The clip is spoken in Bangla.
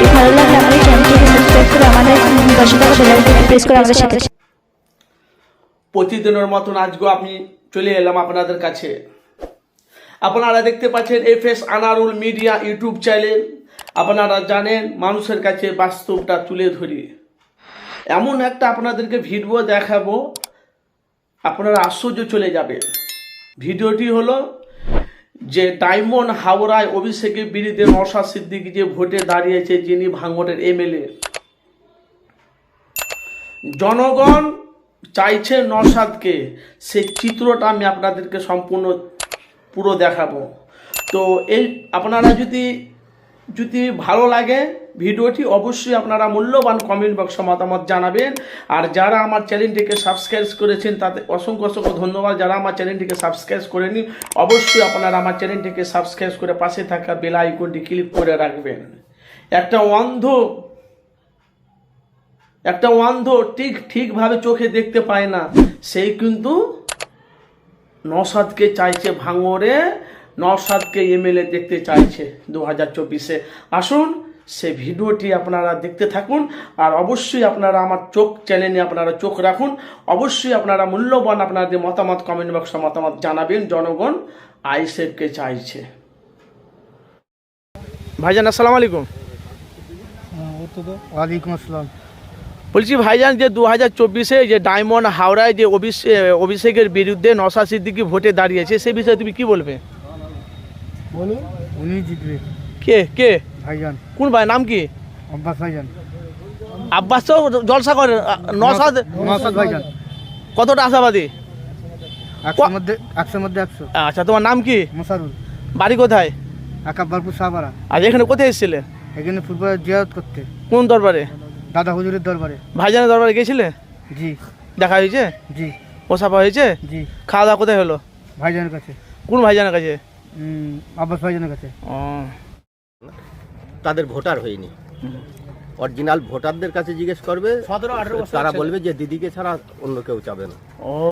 ভিডিওটি ভালো লাগলে আমাদের চ্যানেলটিকে সাবস্ক্রাইব করে আমাদের পাশে থাকা বেল আইকনটি প্রেস করে আমাদের সাথে থাকুন। প্রতিদিনের মতন আজকেও আমি চলে এলাম আপনাদের কাছে। আপনারা দেখতে পাচ্ছেন FS Anarul media YouTube channel. আপনারা জানেন মানুষের কাছে বাস্তবটা তুলে ধরি। এমন একটা আপনাদেরকে ভিডিও দেখাবো, আপনারা আশ্চর্য চলে যাবে। ভিডিওটি হলো যে ডায়মন্ড হাওড়ায় অভিষেকের বিরুদ্ধে নওশাদ সিদ্দিকী যে ভোটে দাঁড়িয়েছে, যিনি ভাঙড়ের MLA, জনগণ চাইছে নওশাদকে, সেই চিত্রটা আমি আপনাদেরকে সম্পূর্ণ পুরো দেখাবো। তো এই আপনারা যদি ভালো লাগে ভিডিওটি, অবশ্যই আপনারা মূল্যবান কমেন্ট বক্সে মতামত জানাবেন। আর যারা আমার চ্যানেলটিকে সাবস্ক্রাইব করেছেন তাতে অসংখ্য অসংখ্য ধন্যবাদ। যারা আমার চ্যানেলটিকে সাবস্ক্রাইব করেনি, অবশ্যই আপনারা আমার চ্যানেলটিকে সাবস্ক্রাইব করে পাশে থাকা বেল আইকনটি ক্লিক করে রাখবেন। একটা অন্ধ ঠিকভাবে চোখে দেখতে পায় না, সেই কিন্তু নওশাদকে চাইছে ভাঙড়ে, নওশাদকে MLA দেখতে চাইছে 2024-এ। আসুন সেই ভিডিওটি আপনারা দেখতে থাকুন। আর অবশ্যই আপনারা আমার চ্যানেলে আপনারা চোখ রাখুন। অবশ্যই আপনারা মূল্যবান আপনাদের মতামত কমেন্ট বক্সে মতামত জানাবেন। জনগণ আইএসএফকে চাইছে। ভাইজান আসসালামু আলাইকুম। ওয়ালাইকুম আসসালাম। বলছি ভাইজান, যে 2024-এ যে ডায়মন্ড হাওড়ায় যে অভিষেকের বিরুদ্ধে নওশাদ সিদ্দিকী ভোটে দাঁড়িয়েছে, সে বিষয়ে তুমি কি বলবে? বলো, উনি জিতবে। কে ভাইজান। কোন ভাই, নাম কি? আব্বাস ভাইজান। আব্বাস তো জলসা করে। নওশাদ ভাইজান কতটা আশাবাদী? 100 মধ্যে 100। আচ্ছা, তোমার নাম কি? মোসারুল। বাড়ি কোথায়? আকাব্বারপুর সাহাবারা। আজ এখানে কোথায় এসেছিলে? এখানে ফুটবলের জিয়ারত করতে। কোন দরবারে? দাদা হুজুরের দরবারে। ভাইজানের দরবারে গেছিলে? জি। দেখা হয়েছে? জি। ওসাফা হয়েছে? জি। খাওয়া দাওয়া কোথায় হলো? ভাইজানের কাছে। কোন ভাইজানের কাছে? আব্বাস ভাইজানের কাছে। ও, তাদের ভোটার হয়নি, অরিজিনাল ভোটারদের কাছে জিজ্ঞেস করবে, তারা বলবে যে দিদিকে ছাড়া অন্য কেউ চাবে না। ও।